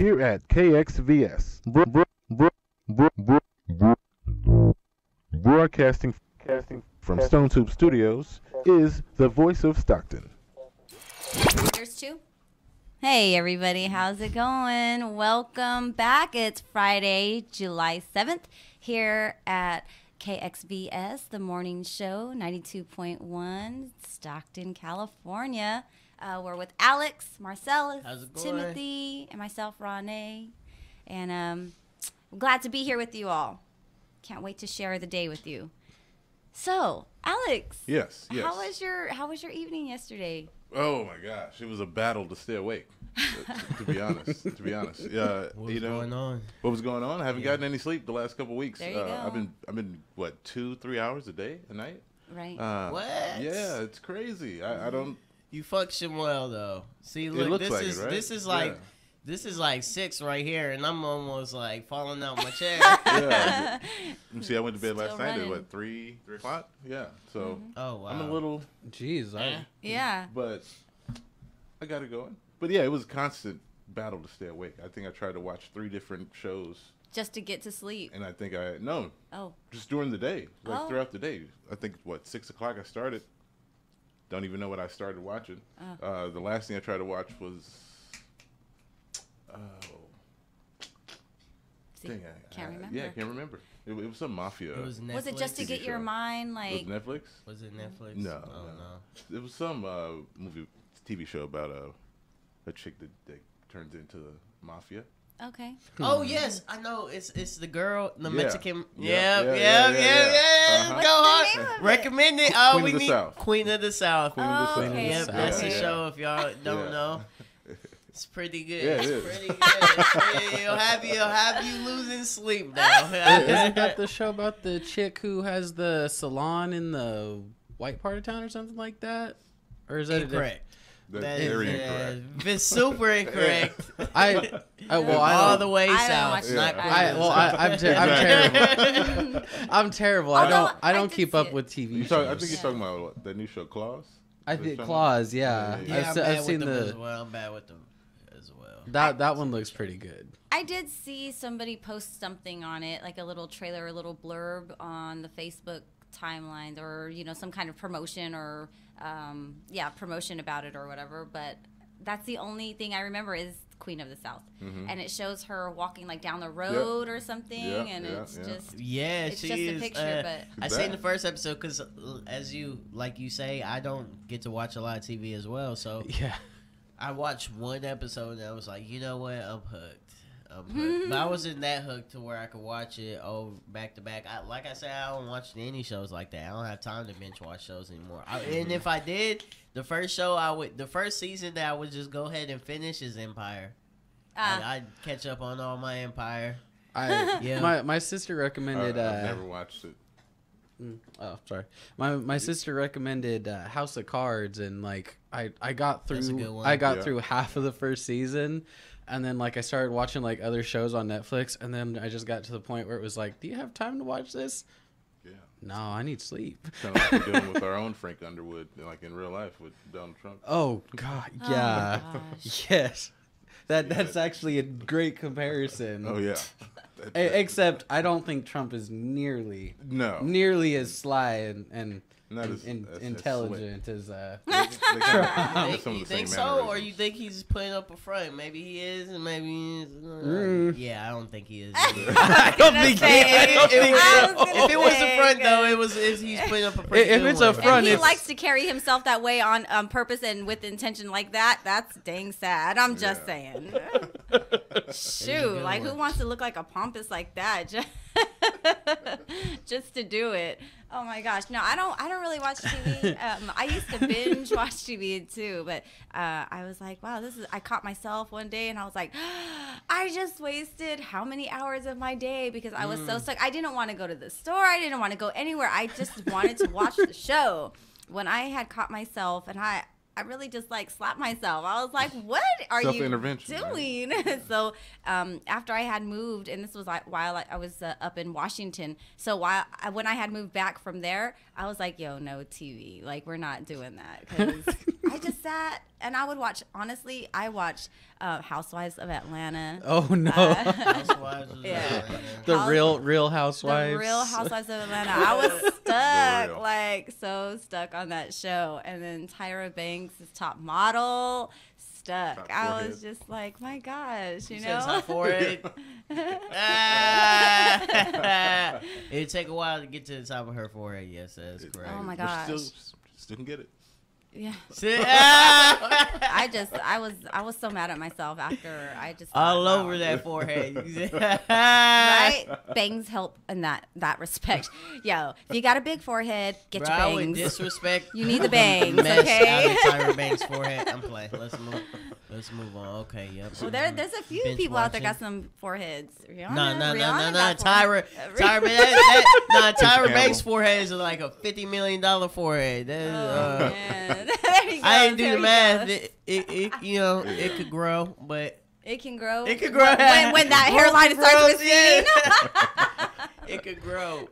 here at KXVS, broadcasting from Stone Tube Studios, is the voice of Stockton. There's two. Hey everybody, how's it going? Welcome back. It's Friday, July 7th here at KXVS, the morning show, 92.1, Stockton, California. We're with Alex, Marcellus, Timothy, and myself, Ronnie. And I'm glad to be here with you all. Can't wait to share the day with you. So, Alex. Yes. How was your evening yesterday? Oh my gosh, it was a battle to stay awake. to be honest, yeah. What was going on? What was going on? I haven't gotten any sleep the last couple of weeks. There you go. I've been what 2-3 hours a day a night. Right. What? Yeah, it's crazy. I don't. You function well though. See, look, this is like 6 right here, and I'm almost like falling out my chair. Yeah. See, I went to bed Still last night running. at what 3 o'clock. Yeah. So Oh wow. I'm a little. Jeez. Yeah. But I got it going. But yeah, it was a constant battle to stay awake. I think I tried to watch 3 different shows. Just to get to sleep. And I think Oh. just during the day, throughout the day. I think 6 o'clock I started. Don't even know what I started watching. The last thing I tried to watch was Can't remember. Yeah, I can't remember. It was some mafia. It was Netflix. Was it just to get your mind like? Was it Netflix? Was it Netflix? No, Oh, no. It was some TV show about a chick that turns into the mafia. Okay. Oh yes, I know. It's the girl, the Yeah. Mexican. Yeah. Yeah. Uh-huh. Go on. Recommend it. Oh, Queen of the South. Queen of the South. Queen of the South. okay. Yep, that's the Yeah. show. If y'all don't Yeah. know, it's pretty good. Yeah, it it's is. pretty good. It'll have you losing sleep now. Isn't that the show about the chick who has the salon in the white part of town or something like that? Or is that Incorrect. That's very incorrect. It's super incorrect. All the way I don't south. watch Not it. I'm terrible. I'm terrible. Although, I I don't did keep see up it. with TV I shows. think you're talking about what, that new show, Claws? I think Claws, yeah. Yeah, I've seen as well. I'm bad with them as well. that one looks pretty good. I did see somebody post something on it, like a little trailer, a little blurb on the Facebook timeline, or some kind of promotion or promotion about it or whatever. But that's the only thing I remember is Queen of the South, and it shows her walking like down the road or something, and it's just it's she just is. a picture. But I seen the first episode because, as you say, I don't get to watch a lot of TV as well. So Yeah. I watched one episode and I was like, you know what, I'm hooked. But I wasn't that hooked to where I could watch it back to back. Like I said, I don't watch any shows like that. I don't have time to binge watch shows anymore. And if I did, the first season that I would just go ahead and finish is Empire. I'd catch up on all my Empire. My sister recommended. I've never watched it. Oh, sorry. My sister recommended House of Cards, and like I got That's a through good one. I got through half of the first season, and then like I started watching like other shows on Netflix, and then I just got to the point where it was like, do you have time to watch this? Yeah. No, I need sleep. Kind of like we're dealing with our own Frank Underwood, like in real life with Donald Trump. Oh God, yeah, Oh, my gosh. yes. That's actually a great comparison. Oh yeah. Except I don't think Trump is nearly as sly and Not as intelligent as You think so, or you think he's putting up a front? Maybe he is, and maybe he is. Yeah, I don't think he is. I don't think If it was a front, though, he's putting up a pretty If good it's a one. front, If he it's- likes to carry himself that way on purpose and with intention like that, that's dang sad. I'm just saying. Shoot, good like who one. wants to look like a pompous like that just to do it? Oh my gosh, no, I don't really watch TV. I used to binge watch TV too, but I was like, wow, I caught myself one day and I was like, I just wasted how many hours of my day because I was so stuck. I didn't want to go to the store. I didn't want to go anywhere. I just wanted to watch the show. When I had caught myself, and I really just like slapped myself. I was like, what are you Self-intervention, doing? So after I had moved, and this was like while I was up in Washington. So when I had moved back from there, I was like, yo, no TV. Like, we're not doing that. Because I just sat and I would watch, honestly, I watched Housewives of Atlanta. Oh, no. Housewives of Atlanta. The real Housewives. The Real Housewives of Atlanta. I was stuck, like so stuck on that show. And then Tyra Banks is top model. Stuck. I was just like, my gosh, you know. Top forehead. It'd take a while to get to the top of her forehead. Yes, that's correct. Oh my gosh. Still can get it. Yeah. I I was so mad at myself after I just all thought, over wow. that forehead. Right? Bangs help in that respect. Yo, if you got a big forehead, get Bro, your I would bangs. disrespect. You need the bangs, mess okay? out of Tyra Banks' forehead. I'm playing. Let's move on. Okay, yep. Well, there's a few Binge people out there watching. got some foreheads. No. Rihanna got Tyra Camel. Banks' forehead is like a $50 million forehead. That is, Oh, man. There you go. I didn't do There the you math. go. It could grow, but It can grow. it could grow when that hairline starts receding. It could grow.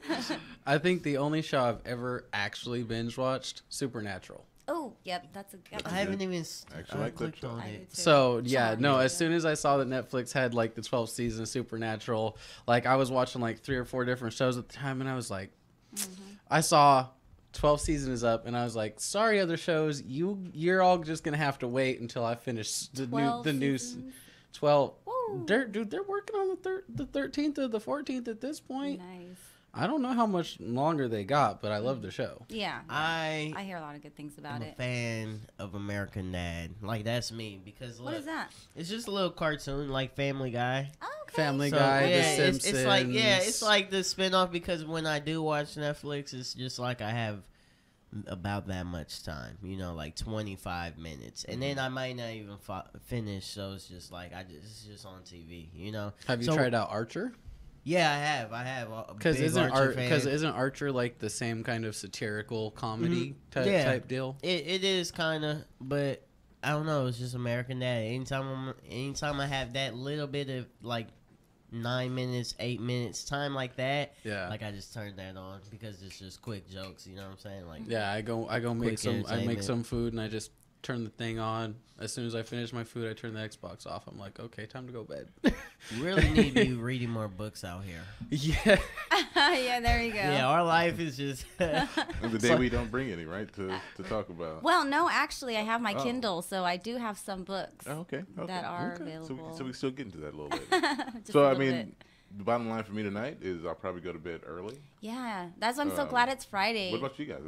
I think the only show I've ever actually binge watched, Supernatural. Oh, yep, that's a. Yep. I haven't even Actually, like that clicked show. on I it. do too. So yeah, Sorry. no. As soon as I saw that Netflix had like the 12th season of Supernatural, like I was watching like 3 or 4 different shows at the time, and I was like, I saw 12 season is up, and I was like, sorry, other shows, you're all just gonna have to wait until I finish the 12 new seasons? 12. Woo. They're working on the 13th or the 14th at this point. Nice. I don't know how much longer they got, but I love the show. Yeah. I I hear a lot of good things about am a it. fan of American Dad. Like, that's me. Because, look, What is that? it's just a little cartoon like Family Guy. Oh, okay. Family So, Guy, yeah, The Simpsons. it's like, it's like the spinoff, because when I do watch Netflix, it's just like I have about that much time, like 25 minutes, and then I might not even finish, so it's just like it's just on TV, Have you So- tried out Archer? Yeah, I have. Because isn't Archer isn't Archer like the same kind of satirical comedy Yeah. type deal? It is kind of, but I don't know. It's just American Dad. Anytime I have that little bit of like 9 minutes, 8 minutes time like that, Yeah. like I just turn that on because it's just quick jokes. You know what I'm saying? Like, Yeah, I go make Quick I make entertainment. some food and I just turn the thing on. As soon as I finish my food, I turn the Xbox off. I'm like, okay, time to go bed. we really need to be reading more books out here. Yeah. Yeah, there you go. Yeah, our life is just. And the day we don't bring any, right, to talk about. Well, no, actually, I have my Oh. Kindle, so I do have some books Oh, okay. that are So available. we still get into that a little later. Just So a I little mean, bit. the bottom line for me tonight is I'll probably go to bed early. Yeah, that's why I'm so Um, glad it's Friday. What about you guys?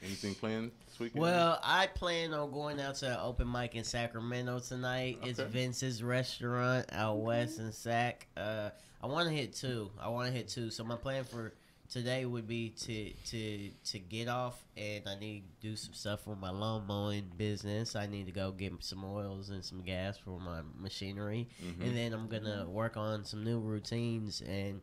Anything planned this weekend? Well, I plan on going out to an open mic in Sacramento tonight. It's Okay. Vince's Restaurant out west in Sac. I want to hit two. So my plan for today would be to get off, and I need to do some stuff for my lawn mowing business. I need to go get some oils and some gas for my machinery, and then I'm gonna work on some new routines. And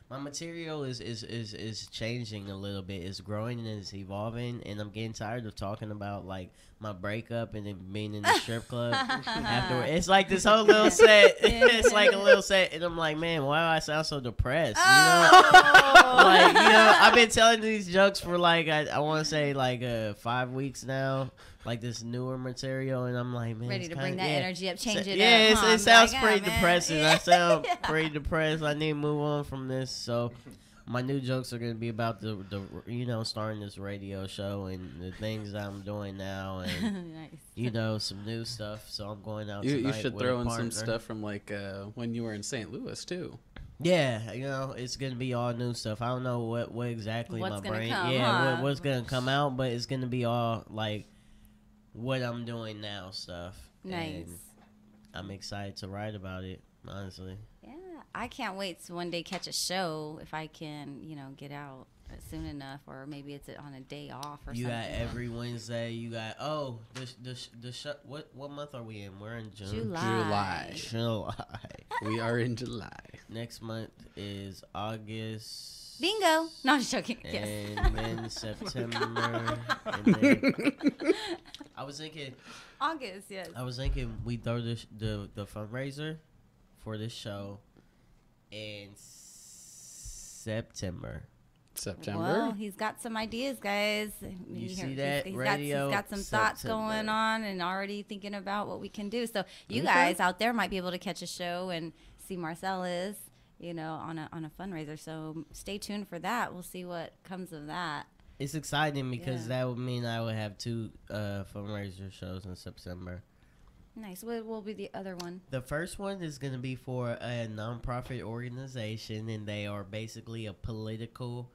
my material is changing a little bit. It's growing and it's evolving, and I'm getting tired of talking about like my breakup and then being in the strip club afterward. It's like this whole little set. It's like a little set, and I'm like, man, why do I sound so depressed? Like, I've been telling these jokes for like I want to say like 5 weeks now, like this newer material, and I'm like, man, Ready it's to bring kinda- that yeah. energy up, change it Yeah, up. huh? it sounds Like, pretty man. depressing. Yeah. I sound Yeah. pretty depressed. I need to move on from this. So my new jokes are going to be about the starting this radio show and the things that I'm doing now, and Nice. some new stuff. So I'm going out You tonight should with throw a in some partner. stuff from like when you were in St. Louis too. Yeah, it's gonna be all new stuff. I don't know what exactly What's my gonna brain. come, Yeah, huh? what's gonna come out, but it's gonna be all like what I'm doing now stuff. Nice. And I'm excited to write about it. Honestly. Yeah, I can't wait to one day catch a show if I can, get out soon enough, or maybe it's on a day off or You something. got every Wednesday. You got the show. What month are we in? We're in June. July. July. We are in July. Next month is August. Bingo. No, I'm just joking. Yes. And then September. And then I was thinking August, yes. I was thinking we throw the fundraiser for this show in September. Well, he's got some ideas, guys. You see that? He's Radio got some September. thoughts going on and already thinking about what we can do. So you guys out there might be able to catch a show and see Marcellus, on a fundraiser. So stay tuned for that. We'll see what comes of that. It's exciting because that would mean I would have 2 fundraiser shows in September. Nice. What will be the other one? The first one is going to be for a nonprofit organization, and they are basically a political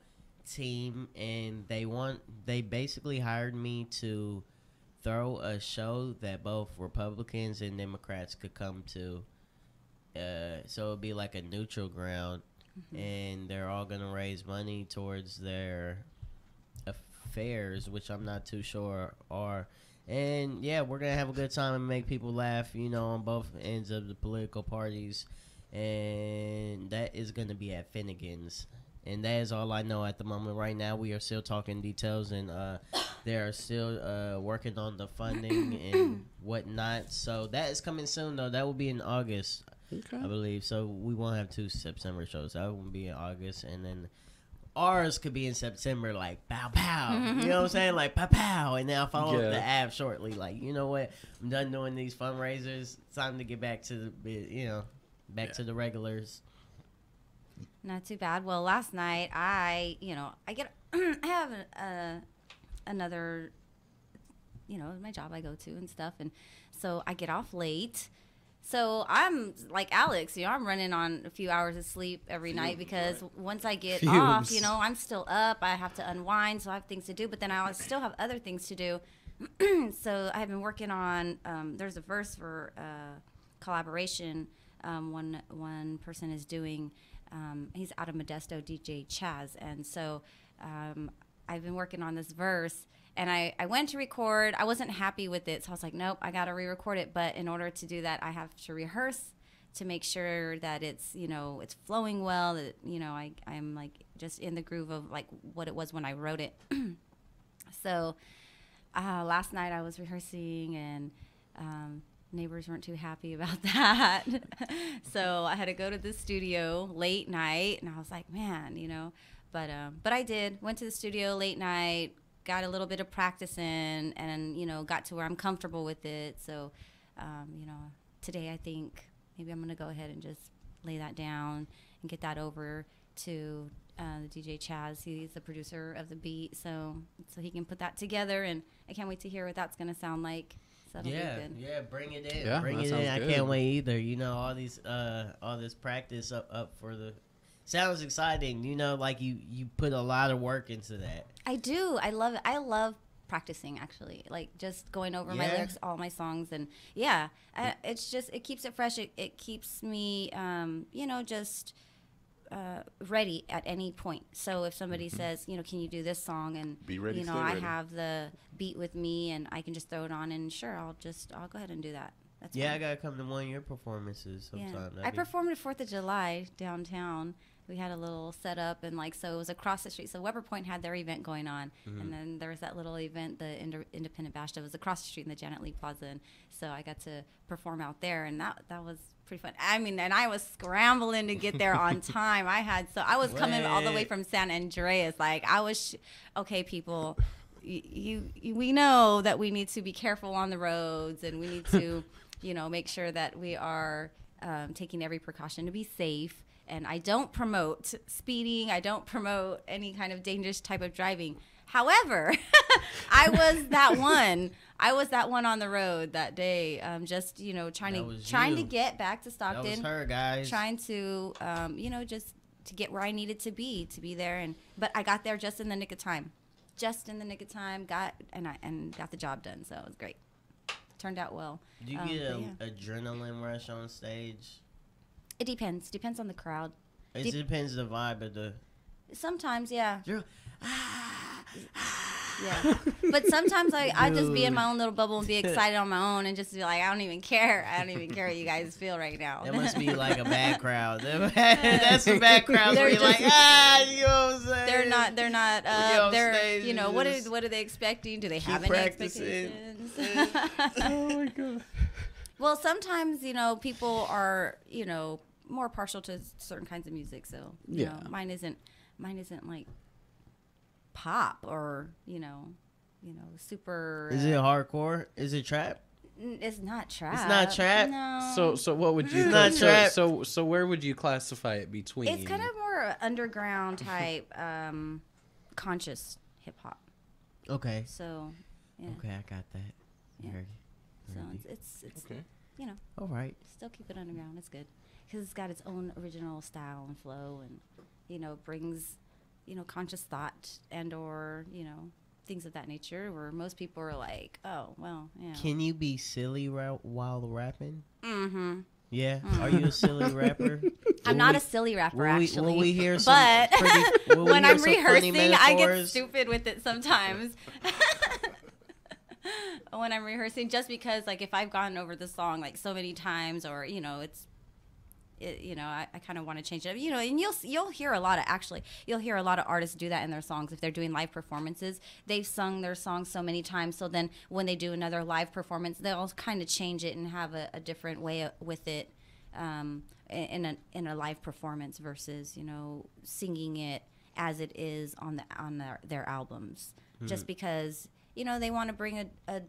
team, and they basically hired me to throw a show that both Republicans and Democrats could come to. So it'll be like a neutral ground, and they're all going to raise money towards their affairs, which I'm not too sure are. And yeah, we're gonna have a good time and make people laugh, on both ends of the political parties. And that is gonna be at Finnegan's. And that is all I know at the moment. Right now, we are still talking details, and they are still working on the funding and whatnot. So that is coming soon, though. That will be in August, I believe. So we won't have 2 September shows. That will be in August, and then ours could be in September, like pow pow. You know what I'm saying? Like pow pow. And then I'll follow up the app shortly. Like, you know what? I'm done doing these fundraisers. It's time to get back to the to the regulars. Not too bad. Well, last night I have another, my job I go to and stuff, and so I get off late. So I'm like Alex, I'm running on a few hours of sleep every night because once I get off, I'm still up. I have to unwind, so I have things to do. But then I still have other things to do. So I've been working on. There's a verse for collaboration. One person is doing. He's out of Modesto, DJ Chaz, and so I've been working on this verse. And I went to record. I wasn't happy with it, so I was like, nope, I got to re-record it. But in order to do that, I have to rehearse to make sure that it's, it's flowing well, that, I'm like just in the groove of like what it was when I wrote it. So last night I was rehearsing, and neighbors weren't too happy about that. So I had to go to the studio late night, and I was like, man, but I went to the studio late night, got a little bit of practice in, and got to where I'm comfortable with it. So today I think maybe I'm gonna go ahead and just lay that down and get that over to the DJ Chaz. He's the producer of the beat, so he can put that together, and I can't wait to hear what that's gonna sound like. So that'll be good. Yeah, bring it in. Bring it in. I can't wait either. All this practice up for the. Sounds exciting. Like you put a lot of work into that. I do. I love it. I love practicing, actually. Like just going over my lyrics, all my songs, and it's just, it keeps it fresh. It keeps me, just ready at any point. So if somebody says, can you do this song, and be ready, I have the beat with me, and I can just throw it on, and sure, I'll go ahead and do that. That's fine. I gotta come to one of your performances sometime. I performed at 4th of July downtown. We had a little setup, and so it was across the street. So Weber Point had their event going on, and then there was that little event, the Independent Bash, that was across the street in the Janet Lee Plaza, and so I got to perform out there, and that was pretty fun. I mean, and I was scrambling to get there on time. I was coming all the way from San Andreas. Like okay, people, we know that we need to be careful on the roads, and we need to, make sure that we are taking every precaution to be safe. And I don't promote speeding. I don't promote any kind of dangerous type of driving. However, I was that one. I was that one on the road that day, just trying to get back to Stockton. That was her, guys. Trying to, just to get where I needed to be there. But I got there just in the nick of time. Got the job done. So it was great. Turned out well. Do you get an adrenaline rush on stage? It depends. Depends on the crowd. It depends the vibe of the. Sometimes, yeah. Yeah. But sometimes I just be in my own little bubble and be excited on my own and just be like, I don't even care. I don't even care what you guys feel right now. That must be like a bad crowd. That's some bad crowds where you're like, you know what I'm saying? They're not, you know, what are they expecting? Do they have any expectations? Oh my God. Well, sometimes, you know, people are, you know, more partial to certain kinds of music. So, you know, mine isn't like pop or, you know, super. Is it hardcore? Is it trap? It's not trap. It's not trap. No. So what would you? It's not trap. So where would you classify it between? It's kind of more underground type, conscious hip hop. Okay. So, yeah. Okay, I got that. Yeah. Very So good. it's Okay. you know, All right. still keep it underground. It's good because it's got its own original style and flow, and you know, brings, you know, conscious thought and or, you know, things of that nature. Where most people are like, oh well, yeah. Can you be silly while rapping? Mm-hmm. Yeah. Are you a silly rapper? I'm not a silly rapper, actually. Will we hear some but when I'm rehearsing, I get metaphors? stupid with it sometimes. When I'm rehearsing, just because, like, if I've gone over the song like so many times, or you know, you know, I kind of want to change it up, you know, and you'll hear a lot of artists do that in their songs if they're doing live performances. They've sung their songs so many times, so then when they do another live performance, they'll kind of change it and have a different way with it in a live performance versus, you know, singing it as it is on their albums. Just because, you know, they want to bring a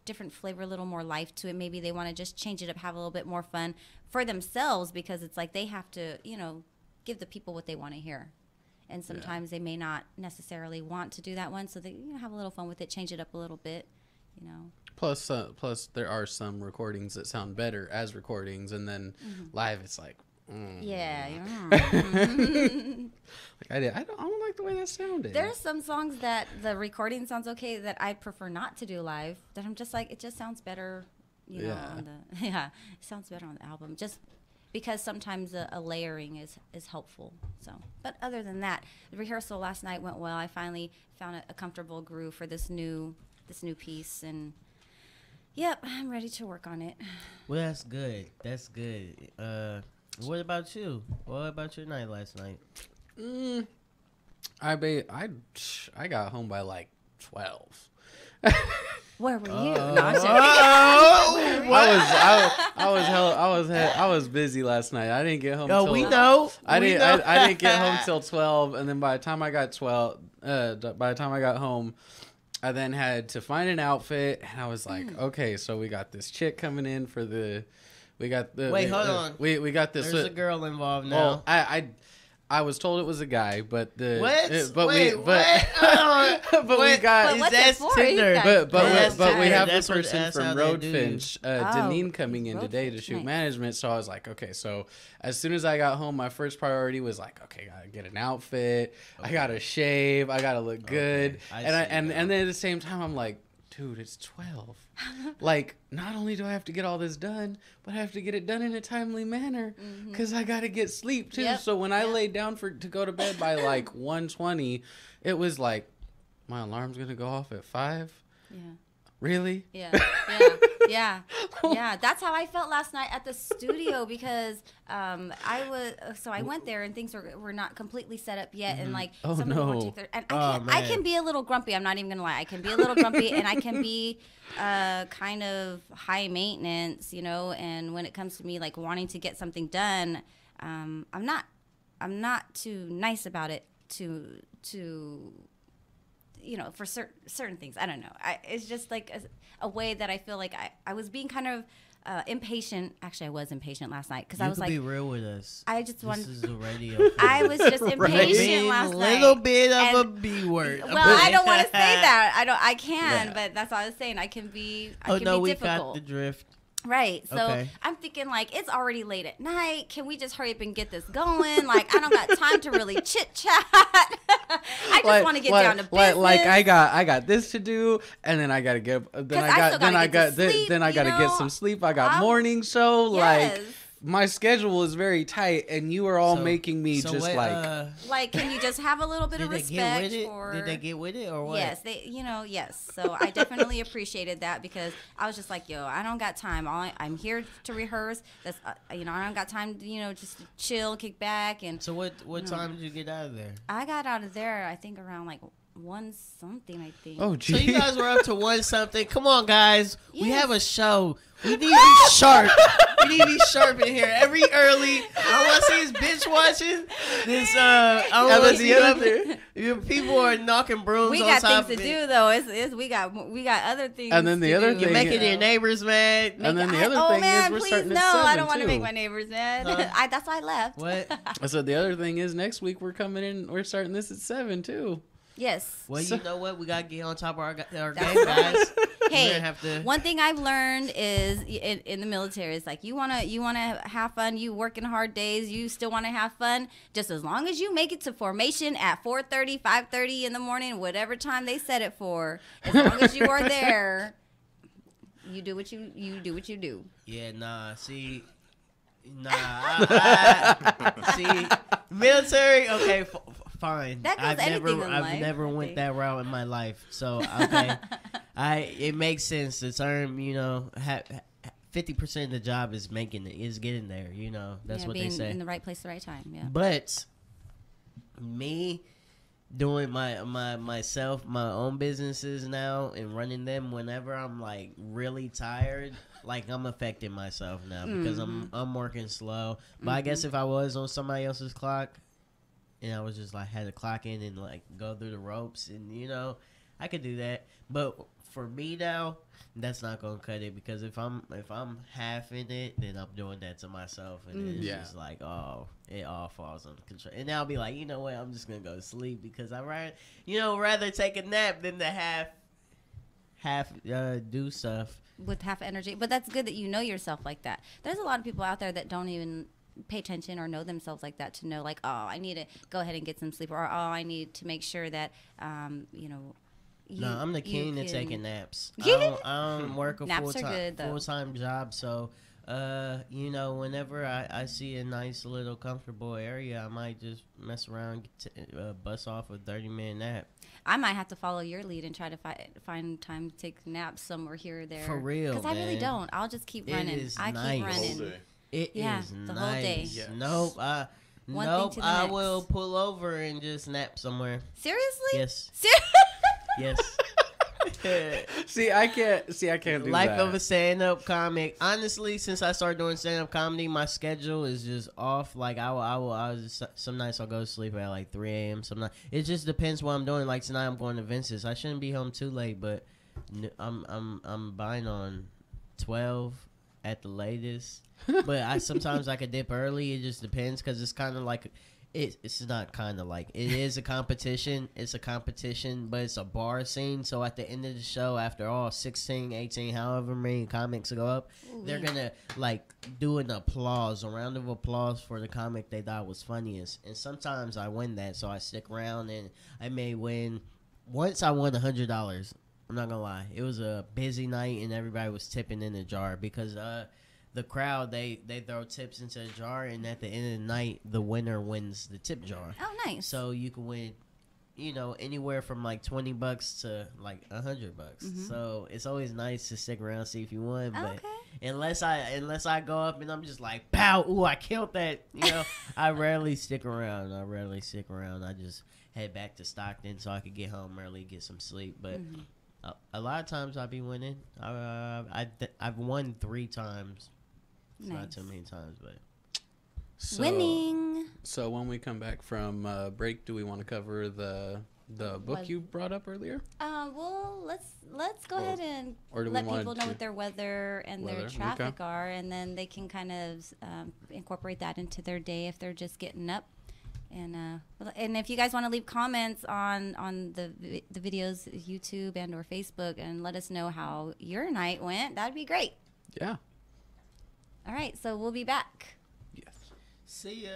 different flavor, a little more life to it. Maybe they want to just change it up, have a little bit more fun for themselves, because it's like they have to, you know, give the people what they want to hear. And sometimes they may not necessarily want to do that one, so they, you know, have a little fun with it, change it up a little bit, you know. Plus there are some recordings that sound better as recordings, and then live it's like, Yeah. Like I don't like the way that sounded. There's some songs that the recording sounds okay that I prefer not to do live, that I'm just like, it just sounds better, you know, on the, it sounds better on the album, just because sometimes a layering is helpful. So, but other than that, the rehearsal last night went well. I finally found a comfortable groove for this new piece, and yep, I'm ready to work on it. Well, that's good. That's good. What about you? What about your night last night? I got home by like 12. Where were you? I was busy last night. I didn't get home. No, we know. I didn't get home till 12, and then by the time I got home, I then had to find an outfit, and I was like, okay, so we got this chick coming in for the. Wait, hold on. We got this. There's a girl involved now. Well, I was told it was a guy, but the what? But Wait, we got that's Tinder. But we have the That's person from how they do. Roadfinch, Deneen, coming in today to shoot management. So I was like, okay. So as soon as I got home, my first priority was like, okay, gotta get an outfit. Okay. I gotta shave. I gotta look good. And then at the same time, I'm like, dude, it's 12. Like, not only do I have to get all this done, but I have to get it done in a timely manner because I got to get sleep, too. Yep. So when I laid down to go to bed by, like, 1:20, it was like, my alarm's going to go off at 5? Yeah. Really? Yeah. That's how I felt last night at the studio, because I went there and things were not completely set up yet, and like some of them would take their, and I can be a little grumpy. I'm not even gonna lie, I can be a little grumpy, and I can be kind of high maintenance, you know. And when it comes to me like wanting to get something done, I'm not too nice about it to you know, for certain things. I don't know. It's just like a way that I feel like I was being kind of impatient. Actually, I was impatient last night because I was like, be real with us. I just wanted. This is a radio. I was just impatient last night. A little bit of a B word. Well, I don't want to say that. I can, but that's all I was saying. I can be. I can be difficult. We got the drift. Right. So I'm thinking, like, it's already late at night. Can we just hurry up and get this going? Like, I don't got time to really chit chat. I just want to get down to business. Like I got this to do, and then I gotta get. Then I got to get some sleep. I got morning show. Yes. my schedule is very tight, and you are all making me just like, can you just have a little bit of respect for? Did they get with it or what? Yes, yes. So I definitely appreciated that because I was just like, yo, I don't got time. I'm here to rehearse. That's I don't got time to just to chill, kick back, and. So what time did you get out of there? I got out of there, I think around like 1 something, I think. Oh, geez. So you guys were up to 1 something. Come on, guys. Yes. We have a show. We need to be sharp. We need to be sharp in here. Every early, I want to see his bitch watching. This, I want to see other people are knocking brooms. We got things to do though. We got other things. And then the other thing, you're making your neighbors mad. And then the other thing is we're starting at 7 I don't want to make my neighbors mad. Huh? That's why I left. What? I said the other thing is next week we're coming in. We're starting this at 7 too. Yes. Well, you know what? We got to get on top of our game, guys. Hey, one thing I've learned is in the military is like you wanna have fun. You working hard days. You still want to have fun. Just as long as you make it to formation at 4:30, 5:30 in the morning, whatever time they set it for. As long as you are there, you do what you do. Yeah. Nah. See. See. Military. Okay. Fine. That goes I've never went that route in my life. So okay, it makes sense. The term, 50% of the job is getting there. That's what they say. In the right place, at the right time. Yeah. But me doing my own businesses now and running them whenever I'm like really tired. Like I'm affecting myself now because I'm working slow. But I guess if I was on somebody else's clock. And I was just like had to clock in and like go through the ropes and I could do that. But for me now, that's not gonna cut it because if I'm half in it, then I'm doing that to myself and then it's just like it all falls under control. And then I'll be like, you know what, I'm just gonna go to sleep because I rather take a nap than to half do stuff with half energy. But that's good that you know yourself like that. There's a lot of people out there that don't even pay attention or know themselves like that to know like, oh, I need to go ahead and get some sleep or I need to make sure that I'm the king of taking naps. I don't work a full-time job, so whenever I see a nice little comfortable area, I might just mess around, bust off a 30-minute nap. I might have to follow your lead and try to find time to take naps somewhere here or there. For real, because I really don't. I'll just keep running. Keep running. It is the nice. Whole day. Yes. Nope. I will pull over and just nap somewhere. Seriously? Yes. Yes. See, I can't do Life that. of a stand-up comic. Honestly, since I started doing stand-up comedy, my schedule is just off. Like some nights I'll go to sleep at like 3 a.m. Some nights it just depends what I'm doing. Like tonight I'm going to Vince's. I shouldn't be home too late, but I'm buying on 12 at the latest. But sometimes I could dip early. It just depends because it's kind of like it's not kind of like it is a competition. It's a competition, but it's a bar scene. So at the end of the show, after all 16, 18, however many comics go up, they're gonna like do a round of applause for the comic they thought was funniest. And sometimes I win that, so I stick around and I may win. Once I won $100. I'm not gonna lie, it was a busy night and everybody was tipping in the jar because the crowd, they throw tips into the jar, and at the end of the night, the winner wins the tip jar. Oh, nice. So you can win, anywhere from like $20 to like $100. Mm-hmm. So it's always nice to stick around, see if you won. But unless I go up and I'm just like, pow, ooh, I killed that. I rarely stick around. I just head back to Stockton so I could get home early, get some sleep. But a lot of times I be winning. I've won 3 times. It's not too many times, but winning. So when we come back from break, do we want to cover the book you brought up earlier? Well, let's go ahead and let people know what their weather and their traffic are, and then they can kind of incorporate that into their day if they're just getting up. And if you guys want to leave comments on the videos, YouTube and or Facebook, and let us know how your night went, that'd be great. Yeah. All right, so we'll be back. Yes. See ya.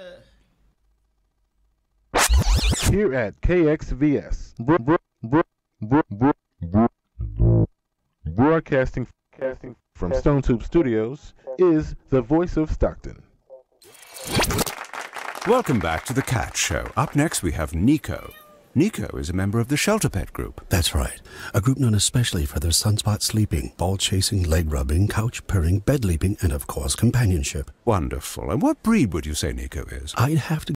Here at KXVS, broadcasting from Stone Tube Studios, is the voice of Stockton. Welcome back to the Cat Show. Up next, we have Nico. Nico is a member of the Shelter Pet Group. That's right. A group known especially for their sunspot sleeping, ball chasing, leg rubbing, couch purring, bed leaping, and of course, companionship. Wonderful. And what breed would you say Nico is? I'd have to